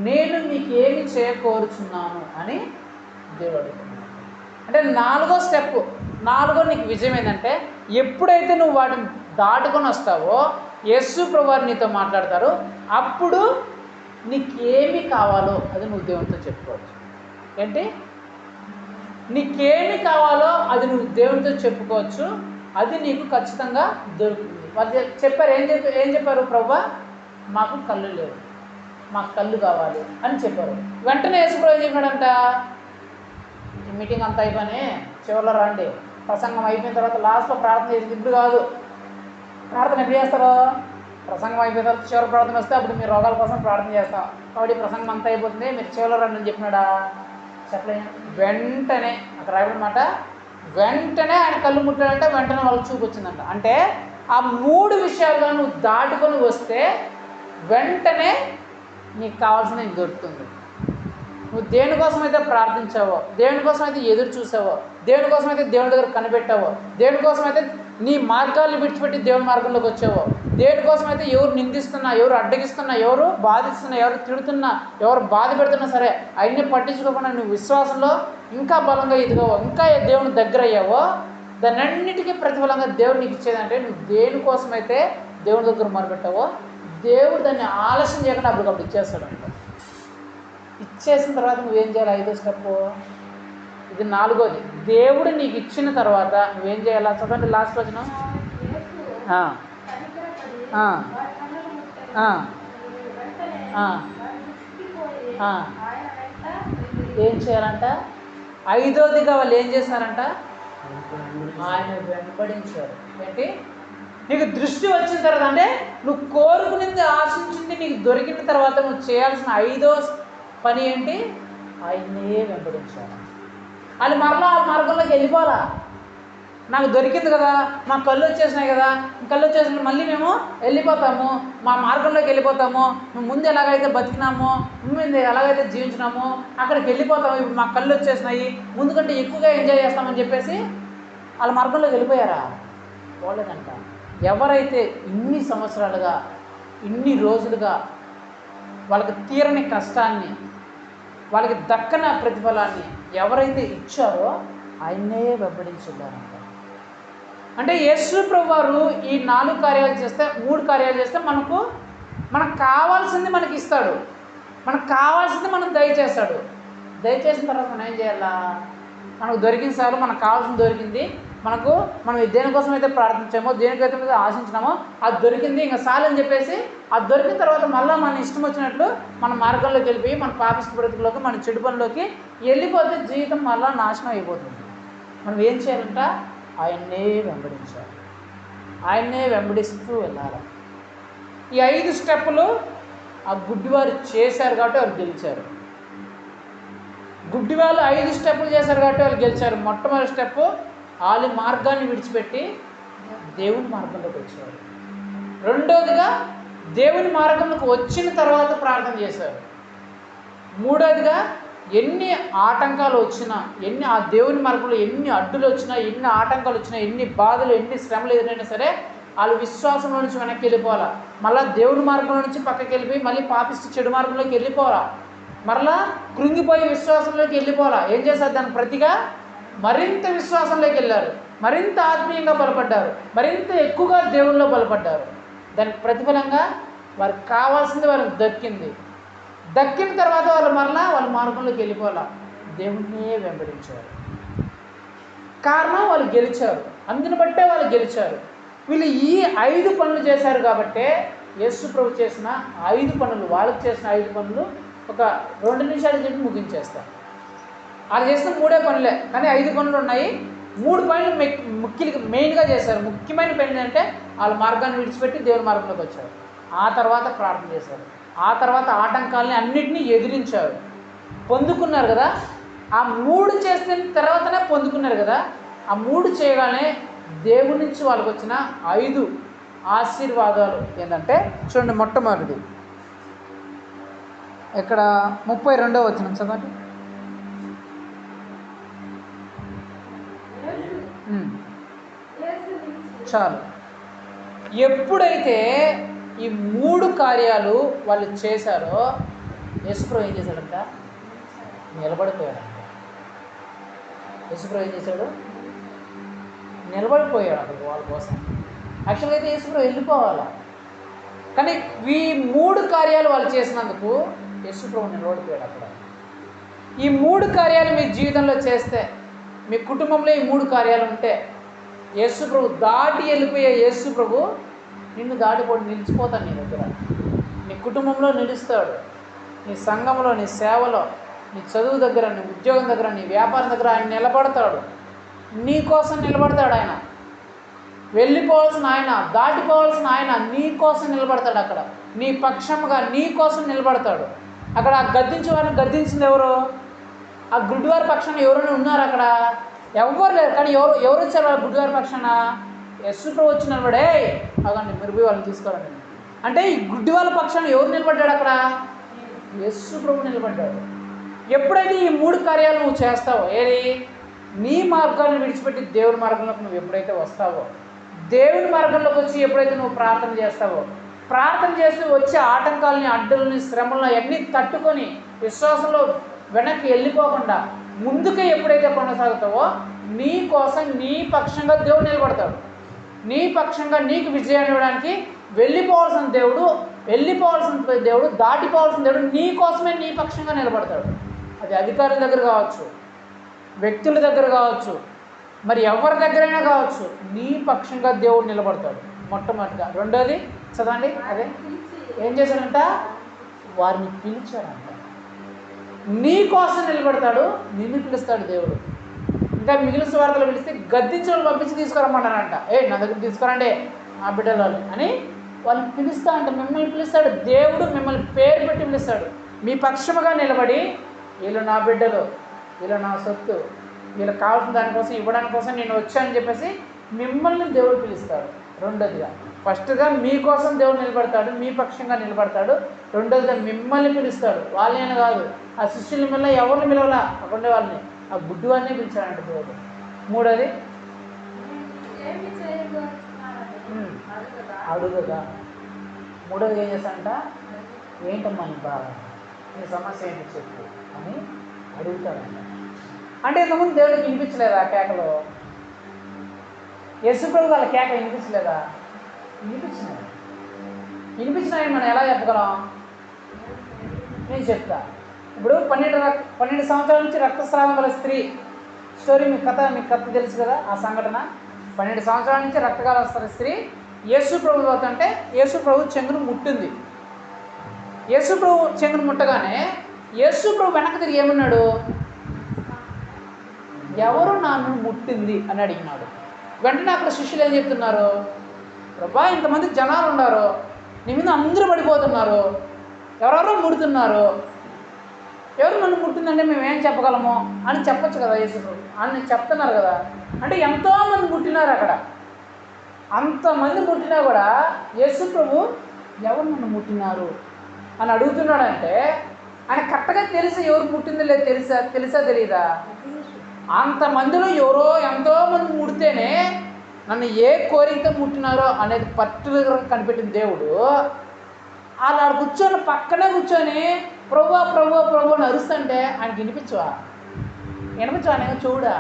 నేను మీకు ఏమి చేయకోరుచున్నాను అని దేవుడు అడుగుతున్నాడు. అంటే నాలుగో నీకు విజయం ఏంటంటే ఎప్పుడైతే నువ్వు వాటిని దాటుకొని వస్తావో యేసు ప్రభువారు నీతో మాట్లాడతారు. అప్పుడు నీకేమి కావాలో అది నువ్వు దేవునితో చెప్పుకోవచ్చు. ఏంటి నీకేమి కావాలో అది నువ్వు దేవునితో చెప్పుకోవచ్చు. అది నీకు ఖచ్చితంగా దొరుకుతుంది. వాళ్ళు చెప్పారు, ఏం చెప్పారు? ప్రభువా మాకు కళ్ళు లేవు, మాకు కళ్ళు కావాలి అని చెప్పారు. వెంటనే యేసు ప్రభు ఏం చెప్పాడంట, ఈ మీటింగ్ అంతా అయిపోయి చివరిలో రండి, ప్రసంగం అయిపోయిన తర్వాత లాస్ట్లో ప్రార్థన చేసింది. ఇప్పుడు కాదు, ప్రార్థన ఎప్పుడు చేస్తారో ప్రసంగం అయిపోయిన తర్వాత చివరి ప్రార్థన వస్తే అప్పుడు మీరు రోగాల కోసం ప్రార్థన చేస్తాం. కాబట్టి ప్రసంగం అంతా అయిపోతుంది, మీరు చివరిలో రండి అని చెప్పినాడా? చెప్పలేదు. వెంటనే అక్కడ రాయబడినమాట, వెంటనే ఆయన కళ్ళు ముట్టాడంటే వెంటనే వాళ్ళకి చూపు వచ్చిందంట. అంటే ఆ 3 విషయాలుగా నువ్వు దాటుకొని వస్తే వెంటనే నీకు కావాల్సిన నీకు దొరుకుతుంది. నువ్వు దేనికోసం అయితే ప్రార్థించావో, దేనికోసం అయితే ఎదురు చూసావో, దేనికోసం అయితే దేవుని దగ్గర కనిపెట్టావో, దేనికోసం అయితే నీ మార్గాన్ని విడిచిపెట్టి దేవుని మార్గంలోకి వచ్చావో, దేనికోసం అయితే ఎవరు నిందిస్తున్నా, ఎవరు అడ్డగిస్తున్నా, ఎవరు బాధిస్తున్నా, ఎవరు తిడుతున్నా, ఎవరు బాధ పెడుతున్నా సరే అవన్నీ పట్టించుకోకుండా నువ్వు విశ్వాసంలో ఇంకా బలంగా ఎదిగావో, ఇంకా దేవుని దగ్గర అయ్యావో, దాన్ని అన్నిటికీ ప్రతిఫలంగా దేవుడు నీకు ఇచ్చేదంటే నువ్వు దేనికోసమైతే దేవుని దగ్గర మొదలుపెట్టావో దేవుడు దాన్ని ఆలస్యం చేయకుండా అప్పటికప్పుడు ఇచ్చేస్తాడంట. ఇచ్చేసిన తర్వాత నువ్వేం చేయాలి? 5వ స్టెప్. ఇది 4వది. దేవుడు నీకు ఇచ్చిన తర్వాత నువ్వేం చేయాలి? చదవండి లాస్ట్ వచనం. ఏం చేయాలంట? 5వదిగా వాళ్ళు ఏం చేశారంట? ఆయన వెంబడించారు. ఏంటి? నీకు దృష్టి వచ్చిన తర్వాత అంటే నువ్వు కోరుకునేది, ఆశించింది నీకు దొరికిన తర్వాత నువ్వు చేయాల్సిన 5వ పని ఏంటి? ఆయన్నే వెంబడించాలి. అది మరలా ఆ మార్గంలోకి వెళ్ళిపోవాలా. నాకు దొరికింది కదా, మా కళ్ళు వచ్చేసినాయి కదా, కళ్ళు వచ్చేసిన మళ్ళీ మేము వెళ్ళిపోతాము, మా మార్గంలోకి వెళ్ళిపోతాము, మేము ముందు ఎలాగైతే బతికినామో, ముందు ఎలాగైతే జీవించినామో అక్కడికి వెళ్ళిపోతాము, ఇప్పుడు మా కళ్ళు వచ్చేసినాయి, ముందు కంటే ఎక్కువగా ఎంజాయ్ చేస్తామని చెప్పేసి వాళ్ళ మార్గంలోకి వెళ్ళిపోయారా? పోలేదంట. ఎవరైతే ఇన్ని సంవత్సరాలుగా, ఇన్ని రోజులుగా వాళ్ళకి తీరని కష్టాన్ని, వాళ్ళకి దక్కన ప్రతిఫలాన్ని ఎవరైతే ఇచ్చారో ఆయన్నే వెంబడించున్నారంట. అంటే యేసు ప్రభువారు ఈ 4 కార్యాలు చేస్తే, 3 కార్యాలు చేస్తే మనకు కావాల్సింది మనకి ఇస్తాడు, మనకు కావాల్సింది మనం దయచేస్తాడు. దయచేసిన తర్వాత మనం ఏం చేయాలా? మనకు దొరికిన సార్లు మనకు కావాల్సింది దొరికింది, మనం దేనికోసం అయితే ప్రార్థించామో, దేనికైతే మీద ఆశించినామో అది దొరికింది, ఇంకా చాలని చెప్పేసి అది దొరికిన తర్వాత మళ్ళీ మన ఇష్టం వచ్చినట్లు మన మార్గంలోకి వెళ్ళిపోయి మన పాపిష్టి బ్రతుకులోకి, మన చెడు పనులోకి వెళ్ళిపోతే జీవితం మళ్ళీ నాశనం అయిపోతుంది. మనం ఏం చేయాలంట? ఆయన్నే వెంబడించాలి, ఆయన్నే వెంబడిస్తూ వెళ్ళాలి. ఈ 5 స్టెప్పులు ఆ గుడ్డివారు చేశారు కాబట్టి వాళ్ళు గెలిచారు. గుడ్డివాళ్ళు 5 స్టెప్పులు చేశారు కాబట్టి వాళ్ళు గెలిచారు. మొట్టమొదటి స్టెప్పు వాళ్ళ మార్గాన్ని విడిచిపెట్టి దేవుని మార్గంలోకి వచ్చారు. రెండోదిగా దేవుని మార్గంలోకి వచ్చిన తర్వాత ప్రార్థన చేశారు. మూడోదిగా ఎన్ని ఆటంకాలు వచ్చినా, ఆ దేవుని మార్గంలో ఎన్ని అడ్డులు వచ్చినా, ఎన్ని ఆటంకాలు వచ్చినా, ఎన్ని బాధలు, ఎన్ని శ్రమలు ఎదురైనా సరే వాళ్ళు విశ్వాసంలో నుంచి వెనక్కి వెళ్ళిపోవాలా. మళ్ళీ దేవుని మార్గంలో నుంచి పక్కకి వెళ్ళిపోయి మళ్ళీ పాపిస్తూ చెడు మార్గంలోకి వెళ్ళిపోవాలా. మరలా కృంగిపోయి విశ్వాసంలోకి వెళ్ళిపోవాలా. ఏం చేశారు? దానికి ప్రతిగా మరింత విశ్వాసంలోకి వెళ్ళారు, మరింత ఆత్మీయంగా బలపడ్డారు, మరింత ఎక్కువగా దేవుల్లో బలపడ్డారు. దానికి ప్రతిఫలంగా వారికి కావాల్సింది వారికి దక్కిన తర్వాత వాళ్ళు మరలా వాళ్ళ మార్గంలోకి వెళ్ళిపోవాలా. దేవుణ్ణే వెంబడించారు. కారణం వాళ్ళు గెలిచారు, అందుని బట్టే వాళ్ళు గెలిచారు. వీళ్ళు ఈ 5 పనులు చేశారు కాబట్టే యేసు ప్రభు చేసిన 5 పనులు, వాళ్ళకి చేసిన 5 పనులు ఒక 2 నిమిషాలు చెప్పి ముగించేస్తారు. వాళ్ళు చేసిన 3 పనులే, కానీ 5 పనులు ఉన్నాయి. 3 పనులు మెయిన్గా చేశారు. ముఖ్యమైన పని ఏంటంటే వాళ్ళ మార్గాన్ని విడిచిపెట్టి దేవుని మార్గంలోకి వచ్చారు. ఆ తర్వాత ప్రార్థన చేశారు. ఆ తర్వాత ఆటంకాలని అన్నిటినీ ఎదిరించారు, పొందుకున్నారు కదా. ఆ 3 చేసిన తర్వాతనే పొందుకున్నారు కదా. ఆ 3 చేయగానే దేవుడి నుంచి వాళ్ళకి వచ్చిన 5 ఆశీర్వాదాలు ఏంటంటే చూడండి. మొట్టమొదటిది ఇక్కడ 32వ వచనం చదవండి. చాలు. ఎప్పుడైతే ఈ 3 కార్యాలు వాళ్ళు చేశారో యేసుప్రభు ఏం చేశాడంట? నిలబడిపోయాడంట. యేసుప్రభు ఏం చేశాడు? నిలబడిపోయాడు అక్కడ వాళ్ళ కోసం. యాక్చువల్గా అయితే యేసుప్రభు వెళ్ళిపోవాలా, కానీ ఈ 3 కార్యాలు వాళ్ళు చేసినందుకు యేసుప్రభు నిలబడిపోయాడు అక్కడ. ఈ 3 కార్యాలు మీ జీవితంలో చేస్తే, మీ కుటుంబంలో ఈ 3 కార్యాలు ఉంటే యేసుప్రభు దాటి వెళ్ళిపోయే యేసుప్రభు నిన్ను దాటిపోయి నిలిచిపోతాడు. నీ దగ్గర, నీ కుటుంబంలో నిలుస్తాడు, నీ సంఘంలో, నీ సేవలో, నీ చదువు దగ్గర, నీ ఉద్యోగం దగ్గర, నీ వ్యాపారం దగ్గర ఆయన నిలబడతాడు. నీ కోసం నిలబడతాడు. ఆయన వెళ్ళిపోవాల్సిన ఆయన, దాటిపోవాల్సిన ఆయన నీ కోసం నిలబడతాడు. అక్కడ నీ పక్షముగా నీ కోసం నిలబడతాడు. అక్కడ ఆ గద్దించే వారిని గద్దించింది ఎవరు? ఆ గుడ్డివారి పక్షాన ఎవరైనా ఉన్నారు? అక్కడ ఎవ్వరు లేరు. కానీ ఎవరు వచ్చారు ఆ గుడ్డివారి పక్షాన? యేసుప్రభు వచ్చి నిలబడే, అదండి మీరు పోయి వాళ్ళని తీసుకోవాలండి అంటే ఈ గుడ్డి వాళ్ళ పక్షాన ఎవరు నిలబడ్డాడు? అక్కడ యేసుప్రభు నిలబడ్డాడు. ఎప్పుడైతే ఈ 3 కార్యాలు నువ్వు చేస్తావో, ఏది నీ మార్గాన్ని విడిచిపెట్టి దేవుని మార్గంలోకి నువ్వు ఎప్పుడైతే వస్తావో, దేవుని మార్గంలోకి వచ్చి ఎప్పుడైతే నువ్వు ప్రార్థన చేస్తావో, ప్రార్థన చేస్తూ వచ్చే ఆటంకాలని, అడ్డులని, శ్రమలను అన్నీ తట్టుకొని విశ్వాసంలో వెనక్కి వెళ్ళిపోకుండా ముందుకే ఎప్పుడైతే కొనసాగుతావో నీ కోసం, నీ పక్షంగా దేవుడు నిలబడతాడు. నీ పక్షంగా నీకు విజయాన్ని ఇవ్వడానికి వెళ్ళిపోవాల్సిన దేవుడు, దాటిపోవాల్సిన దేవుడు నీ కోసమే నీ పక్షంగా నిలబడతాడు. అది అధికారుల దగ్గర కావచ్చు, వ్యక్తుల దగ్గర కావచ్చు, మరి ఎవరి దగ్గరైనా కావచ్చు, నీ పక్షంగా దేవుడు నిలబడతాడు మొట్టమొదటిగా. రెండోది చదవండి. అదే ఏం చేశాడంట? వారిని పిలిచాడంట. నీ కోసం నిలబడతాడు, నిన్ను పిలుస్తాడు దేవుడు. ఇంకా మిగిలిన వార్తలు పిలిస్తే గద్దించిన వాళ్ళు పంపించి తీసుకురమ్మన్నారంట. నా దగ్గర తీసుకురండి నా బిడ్డలు అని వాళ్ళని పిలుస్తా అంట. మిమ్మల్ని పిలుస్తాడు దేవుడు, మిమ్మల్ని పేరు పెట్టి పిలుస్తాడు. మీ పక్షముగా నిలబడి వీళ్ళు నా బిడ్డలు, వీళ్ళు నా సొత్తు, వీళ్ళకి కావాల్సిన దానికోసం ఇవ్వడానికి కోసం నేను వచ్చానని చెప్పేసి మిమ్మల్ని దేవుడు పిలుస్తాడు. రెండోదిగా, ఫస్ట్గా మీకోసం దేవుడు నిలబడతాడు, మీ పక్షంగా నిలబడతాడు. రెండోదిగా మిమ్మల్ని పిలుస్తాడు, వాళ్ళని కాదు. ఆ శిష్యుల వల్ల ఎవరిని పిలవాలా? అక్కడ వాళ్ళని, ఆ గుడ్డి వారిని పిలిచాడంట దేవుడు. మూడోది అడుగుదా. మూడోది ఏం చేస్తాడంట? ఏంటమ్మా నీ బాధ, నీ సమస్య ఏంటి చెప్పు అని అడుగుతాడంట. అంటే ఇంతకుముందు దేవుడికి వినిపించలేదా కేకలు? యేసుప్రభు వాళ్ళ కేక వినిపించలేదా? వినిపించినాయని మనం ఎలా చెప్పగలం? నేను చెప్తా. ఇప్పుడు 12 సంవత్సరాల నుంచి రక్తస్రావం గల స్త్రీ స్టోరీ మీకు కథ తెలుసు కదా. ఆ సంఘటన 12 సంవత్సరాల నుంచి రక్తకాల స్త్రీ యేసుప్రభు అవుతుంటే యేసుప్రభు చెంగును ముట్టింది. యేసుప్రభు చెంగును ముట్టగానే యేసుప్రభు వెనక్కి తిరిగి ఏమన్నాడు? ఎవరు నన్ను ముట్టింది అని అడిగినాడు. వెంటనే అక్కడ శిష్యులు ఏం చెప్తున్నారు? ప్రభా, ఇంతమంది జనాలు ఉన్నారు, నీ మీద అందరూ పడిపోతున్నారు, ఎవరెవరో ముడుతున్నారు, ఎవరు నన్ను ముట్టిందంటే మేమేం చెప్పగలము అని చెప్పచ్చు కదా యేసుప్రభు అని చెప్తున్నారు కదా. అంటే ఎంతోమంది ముట్టినారు అక్కడ. అంతమంది ముట్టినా కూడా యేసుప్రభు ఎవరు నన్ను ముట్టినారు అని అడుగుతున్నాడంటే ఆయన కరెక్ట్గా తెలుసు ఎవరు పుట్టిందో లేదు, తెలుసా తెలీదా? అంతమందిలో ఎవరో ఎంతోమంది ముడితేనే నన్ను ఏ కోరికతో ముట్టినారో అనేది పర్టికులర్గా కనిపెట్టిన దేవుడు అలా కూర్చొని పక్కనే కూర్చొని ప్రభు ప్రభు ప్రభు అని అరుస్తుంటే ఆయనకి వినిపించవా ఆయన చూడా?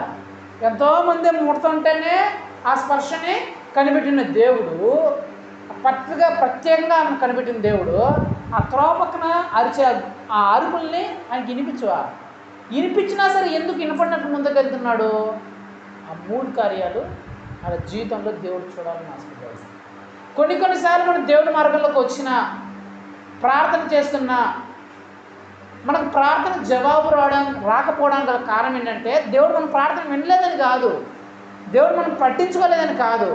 ఎంతోమంది ముడుతుంటేనే ఆ స్పర్శని కనిపెట్టిన దేవుడు, ప్రత్యేకంగా ఆయన కనిపెట్టిన దేవుడు ఆ త్రోవ పక్కన అరిచే ఆ అరుపుల్ని ఆయనకి వినిపించవా? వినిపించినా సరే ఎందుకు వినపడినట్టు ముందుకెళ్తున్నాడు? ఆ 3 కార్యాలు వాళ్ళ జీవితంలో దేవుడు చూడాలని ఆశపడ్డాడు. కొన్నిసార్లు మనం దేవుడి మార్గంలోకి వచ్చిన ప్రార్థన చేస్తున్నా మనకు ప్రార్థన జవాబు రాకపోవడానికి గల కారణం ఏంటంటే దేవుడు మన ప్రార్థన వినలేదని కాదు, దేవుడు మనం పట్టించుకోలేదని కాదు.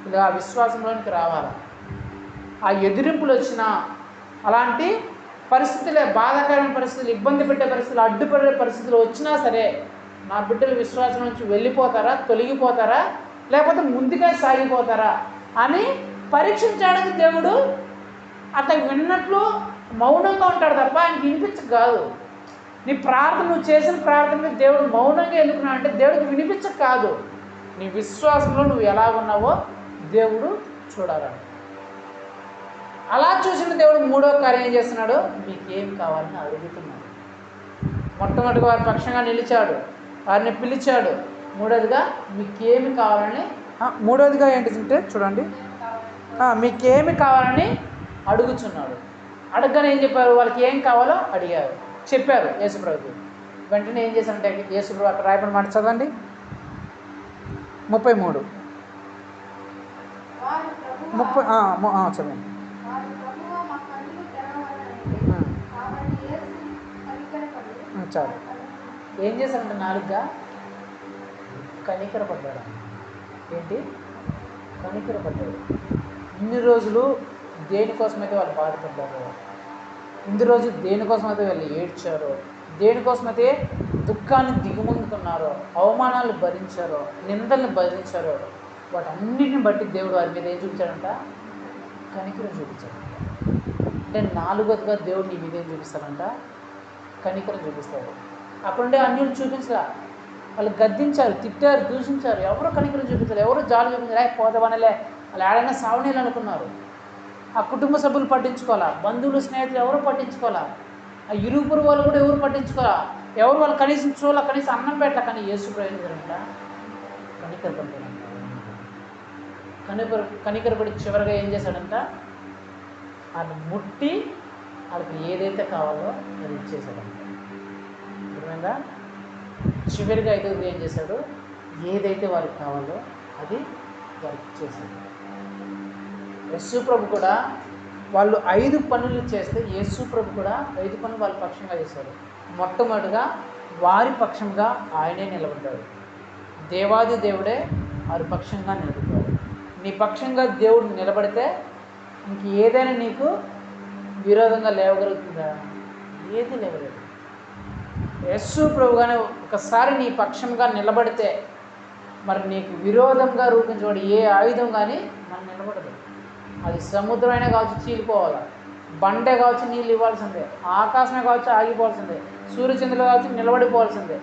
ఇలా విశ్వాసంలోనికి రావాలి. ఆ ఎదిరింపులు వచ్చినా, అలాంటి పరిస్థితులే, బాధాకరమైన పరిస్థితులు, ఇబ్బంది పెట్టే పరిస్థితులు, అడ్డుపడే పరిస్థితులు వచ్చినా సరే నా బిడ్డలు విశ్వాసం నుంచి వెళ్ళిపోతారా, తొలగిపోతారా, లేకపోతే ముందుగా సాగిపోతారా అని పరీక్షించడానికి దేవుడు అట్లా విన్నట్లు మౌనంగా ఉంటాడు తప్ప ఆయనకి వినిపించక కాదు. నీ ప్రార్థన, నువ్వు చేసిన ప్రార్థనకి దేవుడు మౌనంగా ఎందుకున్నావు అంటే దేవుడికి వినిపించక కాదు, నీ విశ్వాసంలో నువ్వు ఎలా ఉన్నావో దేవుడు చూడాలి. అలా చూసిన దేవుడు 3వ కార్యం ఏం చేస్తున్నాడు? మీకేం కావాలని అడుగుతున్నాడు. మొట్టమొదటిగా వారి పక్షంగా నిలిచాడు, వారిని పిలిచాడు. 3వదిగా మీకేమి కావాలని, 3వదిగా ఏంటంటే చూడండి, మీకేమి కావాలని అడుగుచున్నాడు. అడగగానే ఏం చెప్పారు? వాళ్ళకి ఏం కావాలో అడిగారు, చెప్పారు యేసుప్రభుకి. వెంటనే ఏం చేశారంటే యేసుప్రభు అక్కడ రాయబడిన మాట చదవండి, 33 చదవండి. చాలు. ఏం చేశారంటే 4గా కనికరపడ్డాడు. ఏంటి? కనికరపడ్డాడు. ఇన్ని రోజులు దేనికోసమైతే వాళ్ళు బాధపడ్డారో, ఇన్ని రోజులు దేనికోసమైతే వాళ్ళు ఏడ్చారో, దేనికోసమైతే దుఃఖాన్ని దిగుముందుకున్నారో, అవమానాలు భరించారో, నిందల్ని భరించారో, వాటన్నిటిని బట్టి దేవుడు వారి మీద ఏం చూపించాడంట? కనికరం చూపించాడంట. అంటే 4వదిగా దేవుడు నీ మీద ఏం చూపిస్తాడంట? కనికరం చూపిస్తాడు. అప్పుడుండే అన్యులు చూపించలా, వాళ్ళు గద్దించారు, తిట్టారు, దూషించారు, ఎవరు కనికరం చూపించారు, ఎవరు జాలు చూపించారు, పోతావనలే వాళ్ళు ఏడైనా సావనీలు అనుకున్నారు. ఆ కుటుంబ సభ్యులు పట్టించుకోవాలా, బంధువులు స్నేహితులు ఎవరు పట్టించుకోవాలా, ఆ ఇరుపురు వాళ్ళు కూడా ఎవరు పట్టించుకోవాలా, ఎవరు వాళ్ళు కనీసం చూడాల, కనీసం అన్నం పెట్టాల. కానీ యేసు ప్రయోజనంట కనికరపడ్డాడంట. కనికరపడి చివరిగా ఏం చేశాడంట? వాళ్ళు ముట్టి వాళ్ళకి ఏదైతే కావాలో అది ఇచ్చేసాడంట. అర్థమైందా? చివరిగా 5వది ఏం చేశాడు? ఏదైతే వారికి కావాలో అది వారికి ఇచ్చేసాడు. యేసుప్రభు కూడా వాళ్ళు 5 పనులు చేస్తే యేసుప్రభు కూడా 5 పనులు వాళ్ళ పక్షంగా చేశాడు. మొట్టమొదటిగా వారి పక్షంగా ఆయనే నిలబడ్డాడు. దేవాది దేవుడే వారి పక్షంగా నిలబడ్డాడు. నీ పక్షంగా దేవుడు నిలబడితే ఇంక ఏదైనా నీకు విరోధంగా లేవగలుగుతుందా? ఏది లేవలేదు. యేసుప్రభు కానీ ఒకసారి నీ పక్షంగా నిలబడితే మరి నీకు విరోధంగా రూపించబడి ఏ ఆయుధం కానీ మనం నిలబడదు. అది సముద్రమైనా కావచ్చు చీలిపోవాలి, బండే కావచ్చు నీళ్ళు ఇవ్వాల్సిందే, ఆకాశమే కావచ్చు ఆగిపోవాల్సిందే, సూర్యచంద్రులు కావచ్చు నిలబడిపోవాల్సిందే,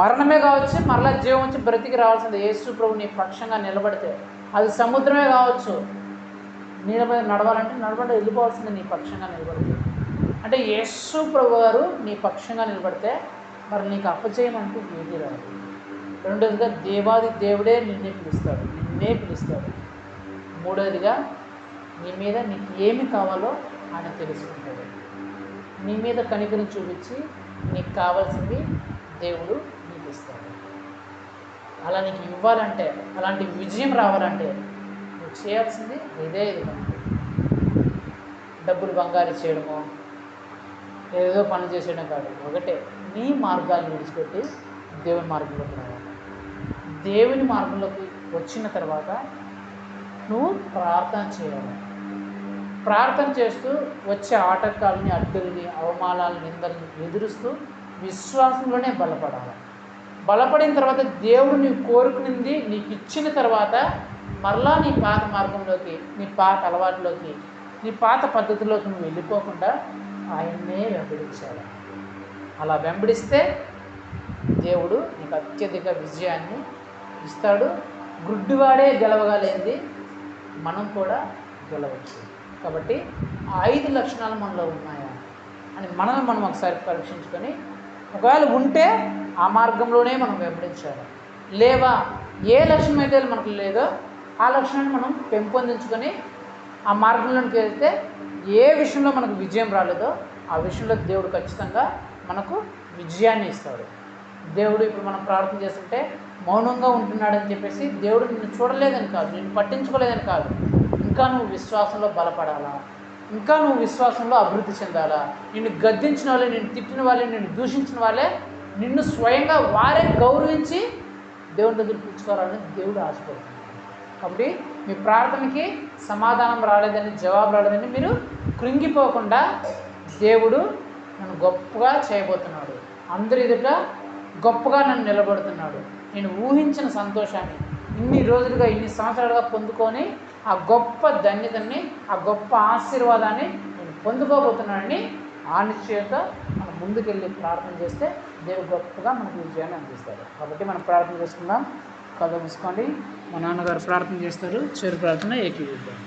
మరణమే కావచ్చు మరలా జీవం వచ్చి బ్రతికి రావాల్సిందే. యేసుప్రభు నీ పక్షంగా నిలబడితే అది సముద్రమే కావచ్చు, నడవాలంటే నడబడి వెళ్ళిపోవాల్సిందే నీ పక్షంగా నిలబడితే. అంటే యేసుప్రభు గారు నీ పక్షంగా నిలబడితే మరి నీకు అపజయమంటూ ఏది రాదు. రెండోదిగా దేవాది దేవుడే నిన్నే పిలుస్తాడు. మూడోదిగా నీ మీద నీకు ఏమి కావాలో ఆయన తెలుసుకుంటాడు. నీ మీద కనికరం చూపించి నీకు కావాల్సింది దేవుడు నీకు ఇస్తాడు. అలా నీకు ఇవ్వాలంటే, అలాంటి విజయం రావాలంటే నువ్వు చేయాల్సింది ఇదే. డబ్బులు బంగారు చేయడమో ఏదో పని చేసేయడం కాదు. ఒకటే, నీ మార్గాలను విడిచిపెట్టి దేవుని మార్గంలోకి రావాలి. దేవుని మార్గంలోకి వచ్చిన తర్వాత నువ్వు ప్రార్థన చేయాలి. ప్రార్థన చేస్తూ వచ్చే ఆటంకాలని, అడ్డుల్ని, అవమానాలని, నిందల్ని ఎదురుస్తూ విశ్వాసంలోనే బలపడాలి. బలపడిన తర్వాత దేవుడు నీవు కోరుకునింది నీకు ఇచ్చిన తర్వాత మరలా నీ పాత మార్గంలోకి, నీ పాత అలవాటులోకి, నీ పాత పద్ధతిలోకి నువ్వు వెళ్ళిపోకుండా ఆయన్నే వెంబడించాలి. అలా వెంబడిస్తే దేవుడు నీకు అత్యధిక విజయాన్ని ఇస్తాడు. గుడ్డివాడే గెలవగలేంది మనం కూడా గెలవచ్చు. కాబట్టి ఆ 5 లక్షణాలు మనలో ఉన్నాయా అని మనల్ని మనం ఒకసారి పరీక్షించుకొని, ఒకవేళ ఉంటే ఆ మార్గంలోనే మనం వెంబడించాలి. లేవా ఏ లక్షణం అయితే మనకు లేదో ఆ లక్షణాన్ని మనం పెంపొందించుకొని ఆ మార్గంలోకి వెళ్తే ఏ విషయంలో మనకు విజయం రాలేదో ఆ విషయంలో దేవుడు ఖచ్చితంగా మనకు విజయాన్ని ఇస్తాడు. దేవుడు ఇప్పుడు మనం ప్రార్థన చేస్తుంటే మౌనంగా ఉంటున్నాడని చెప్పేసి దేవుడు నిన్ను చూడలేదని కాదు, నిన్ను పట్టించుకోలేదని కాదు. ఇంకా నువ్వు విశ్వాసంలో బలపడాలా, ఇంకా నువ్వు విశ్వాసంలో అభివృద్ధి చెందాలా. నిన్ను గద్దించిన వాళ్ళే, నిన్ను తిట్టిన వాళ్ళే, నిన్ను దూషించిన వాళ్ళే నిన్ను స్వయంగా వారే గౌరవించి దేవుని దగ్గర పిలుచుకోవాలని దేవుడు ఆశపడుతున్నాడు. కాబట్టి మీ ప్రార్థనకి సమాధానం రాలేదని, జవాబు రాలేదని మీరు కృంగిపోకుండా దేవుడు నన్ను గొప్పగా చేయబోతున్నాడు, అందరి ఎదుట గొప్పగా నన్ను నిలబడుతున్నాడు, నేను ఊహించిన సంతోషాన్ని ఇన్ని రోజులుగా ఇన్ని సంవత్సరాలుగా పొందుకొని ఆ గొప్ప ధన్యతని, ఆ గొప్ప ఆశీర్వాదాన్ని నేను పొందుకోబోతున్నానని ఆ నిశ్చయత మనం ముందుకెళ్ళి ప్రార్థన చేస్తే దేవుడు గొప్పగా మనకు విజయాన్ని అందిస్తాడు. కాబట్టి మనం ప్రార్థన చేసుకుందాం. కళ్ళు మూసుకోండి. మా నాన్నగారు ప్రార్థన చేస్తారు. చివరి ప్రార్థన ఏకీవిద్దాం.